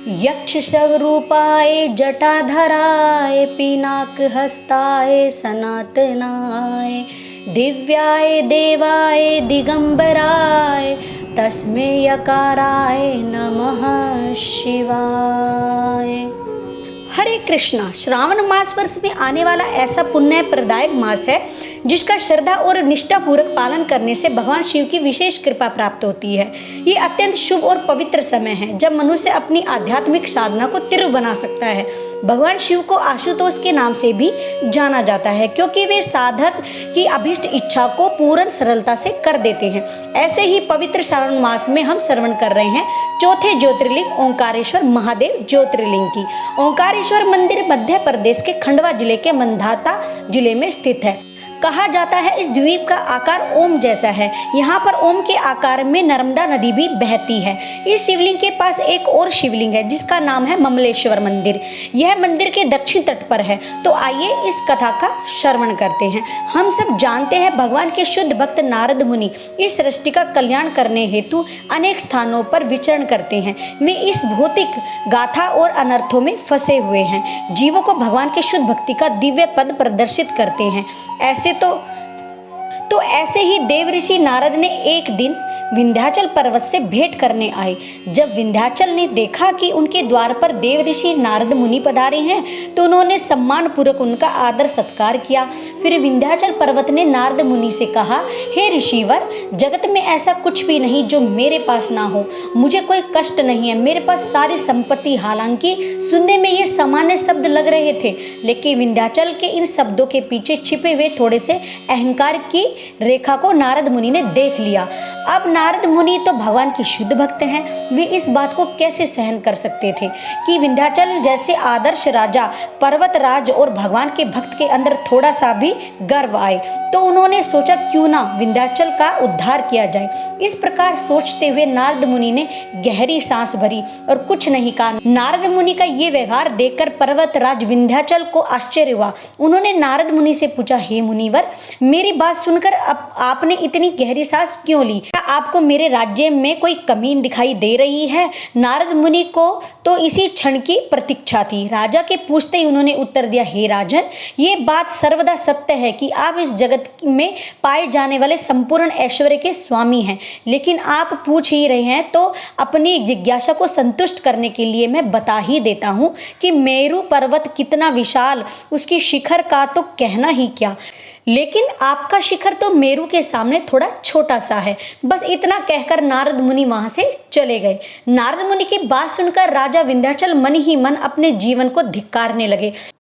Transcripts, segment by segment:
यक्ष स्वरूपाय जटाधराय पिनाक हस्ताय सनातनाय दिव्याय देवाय दिगंबराय तस्मै यकाराय नमः शिवाय। हरे कृष्णा। श्रावण मास वर्ष में आने वाला ऐसा पुण्य प्रदायक मास है जिसका श्रद्धा और निष्ठा पूर्वक पालन करने से भगवान शिव की विशेष कृपा प्राप्त होती है। ये अत्यंत शुभ और पवित्र समय है जब मनुष्य अपनी आध्यात्मिक साधना को तीव्र बना सकता है। भगवान शिव को आशुतोष के नाम से भी जाना जाता है क्योंकि वे साधक की अभीष्ट इच्छा को पूर्ण सरलता से कर देते हैं। ऐसे ही पवित्र श्रावण मास में हम श्रवण कर रहे हैं चौथे ज्योतिर्लिंग ओंकारेश्वर महादेव ज्योतिर्लिंग की। ओंकारेश्वर मंदिर मध्य प्रदेश के खंडवा जिले के मंधाता जिले में स्थित है। कहा जाता है इस द्वीप का आकार ओम जैसा है। यहाँ पर ओम के आकार में नर्मदा नदी भी बहती है। इस शिवलिंग के पास एक और शिवलिंग है जिसका नाम है ममलेश्वर मंदिर। यह मंदिर के दक्षिण तट पर है। तो आइए इस कथा का श्रवण करते हैं। हम सब जानते हैं भगवान के शुद्ध भक्त नारद मुनि इस सृष्टि का कल्याण करने हेतु अनेक स्थानों पर विचरण करते हैं। वे इस भौतिक गाथा और अनर्थों में फंसे हुए हैं। जीवों को भगवान के शुद्ध भक्ति का दिव्य पद प्रदर्शित करते हैं। ऐसे ही देव ऋषि नारद ने एक दिन विंध्याचल पर्वत से भेंट करने आए। जब विंध्याचल ने देखा कि उनके द्वार पर देव ऋषि नारद मुनि पधारे हैं तो उन्होंने सम्मान पूर्वक उनका आदर सत्कार किया। फिर विंध्याचल पर्वत ने नारद मुनि से कहा, हे ऋषिवर, जगत में ऐसा कुछ भी नहीं जो मेरे पास ना हो। मुझे कोई कष्ट नहीं है, मेरे पास सारी संपत्ति। हालांकि सुनने में ये सामान्य शब्द लग रहे थे, लेकिन विंध्याचल के इन शब्दों के पीछे छिपे हुए थोड़े से अहंकार की रेखा को नारद मुनि ने देख लिया। अब नारद मुनि तो भगवान की शुद्ध भक्त हैं। वे इस बात को कैसे सहन कर सकते थे कि विंध्याचल जैसे आदर्श राजा, पर्वतराज और भगवान के भक्त के अंदर थोड़ा सा भी गर्व आए। तो उन्होंने सोचा क्यों ना विंध्याचल का उद्धार किया जाए। इस प्रकार सोचते हुए नारद मुनि ने गहरी सांस भरी और कुछ नहीं कहा। नारद मुनि का ये व्यवहार देखकर पर्वतराज विंध्याचल को आश्चर्य हुआ। उन्होंने नारद मुनि से पूछा, हे मुनिवर, मेरी बात सुनकर आपने इतनी गहरी सांस क्यों ली? क्या आपको मेरे राज्य में कोई कमी दिखाई दे रही है? नारद मुनि को तो इसी क्षण की प्रतीक्षा थी। राजा के पूछते ही उन्होंने उत्तर दिया, हे राजन, ये बात सर्वदा सत्य है कि आप इस जगत में पाए जाने वाले संपूर्ण ऐश्वर्य के स्वामी हैं। लेकिन आप पूछ ही रहे हैं तो अपनी जिज्ञासा को संतुष्ट करने के लिए मैं बता ही देता हूँ कि मेरू पर्वत कितना विशाल, उसकी शिखर का तो कहना ही क्या, लेकिन आपका शिखर तो मेरू के सामने थोड़ा छोटा सा है। बस इतना कहकर नारद मुनि वहां से चले गए। नारद मुनि की बात सुनकर राजा विंध्याचल मन ही मन अपने जीवन को धिक्कारने लगे।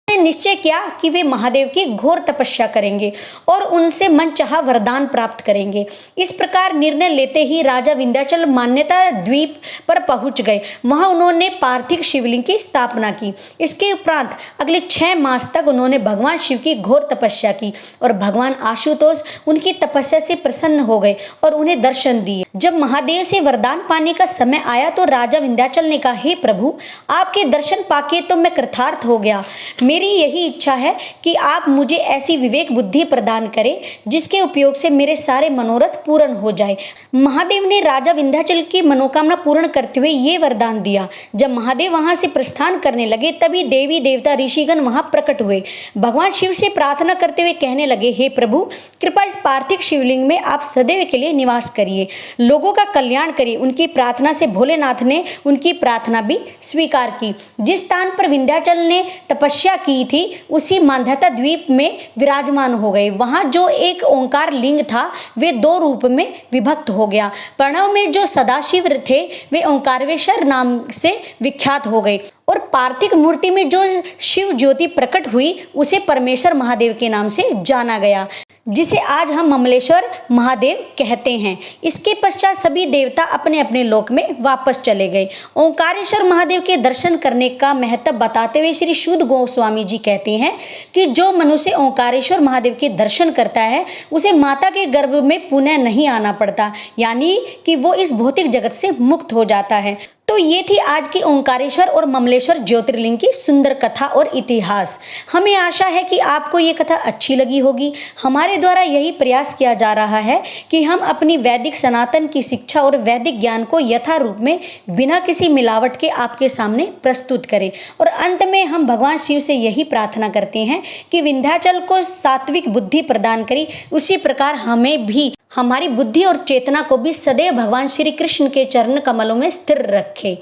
निश्चय किया कि वे महादेव की घोर तपस्या करेंगे और उनसे मनचाहा वरदान प्राप्त करेंगे। इस प्रकार निर्णय लेते ही राजा विंध्याचल मान्यता द्वीप पर पहुंच गए। वहां उन्होंने पार्थिव शिवलिंग की स्थापना की। इसके उपरांत अगले 6 मास तक उन्होंने भगवान शिव की घोर तपस्या की और भगवान आशुतोष उनकी तपस्या से प्रसन्न हो गए और उन्हें दर्शन दिए। जब महादेव से वरदान पाने का समय आया तो राजा विंध्याचल ने कहा, हे प्रभु, आपके दर्शन पाके तो मैं कृतार्थ हो गया। मेरी यही इच्छा है कि आप मुझे ऐसी विवेक बुद्धि प्रदान करें जिसके उपयोग से मेरे सारे मनोरथ पूर्ण हो जाए। महादेव ने राजा विंध्याचल की मनोकामना पूर्ण करते हुए ये वरदान दिया। जब महादेव वहां से प्रस्थान करने लगे तभी देवी देवता ऋषिगण वहां प्रकट हुए। भगवान शिव से प्रार्थना करते हुए कहने लगे, हे प्रभु, कृपा इस पार्थिव शिवलिंग में आप सदैव के लिए निवास करिए, लोगों का कल्याण करिए। उनकी प्रार्थना से भोलेनाथ ने उनकी प्रार्थना भी स्वीकार की। जिस स्थान पर विंध्याचल ने तपस्या की थी उसी मांधाता द्वीप में विराजमान हो गए। वहां जो एक ओंकार लिंग था वे 2 रूप में विभक्त हो गया। प्रणव में जो सदाशिव थे वे ओंकारेश्वर नाम से विख्यात हो गए और पार्थिव मूर्ति में जो शिव ज्योति प्रकट हुई उसे परमेश्वर महादेव के नाम से जाना गया, जिसे आज हम ममलेश्वर महादेव कहते हैं। इसके पश्चात सभी देवता अपने अपने लोक में वापस चले गए। ओंकारेश्वर महादेव के दर्शन करने का महत्व बताते हुए श्री शुद्ध गोस्वामी जी कहते हैं कि जो मनुष्य ओंकारेश्वर महादेव के दर्शन करता है उसे माता के गर्भ में पुनः नहीं आना पड़ता, यानी कि वो इस भौतिक जगत से मुक्त हो जाता है। तो ये थी आज की ओंकारेश्वर और ममलेश्वर ज्योतिर्लिंग की सुंदर कथा और इतिहास। हमें आशा है कि आपको ये कथा अच्छी लगी होगी। हमारे द्वारा यही प्रयास किया जा रहा है कि हम अपनी वैदिक सनातन की शिक्षा और वैदिक ज्ञान को यथारूप में बिना किसी मिलावट के आपके सामने प्रस्तुत करें। और अंत में हम भगवान शिव से यही प्रार्थना करते हैं कि विंध्याचल को सात्विक बुद्धि प्रदान करी, उसी प्रकार हमें भी हमारी बुद्धि और चेतना को भी सदैव भगवान श्री कृष्ण के चरण कमलों में स्थिर रखे।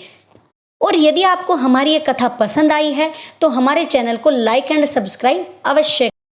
और यदि आपको हमारी ये कथा पसंद आई है तो हमारे चैनल को लाइक एंड सब्सक्राइब अवश्य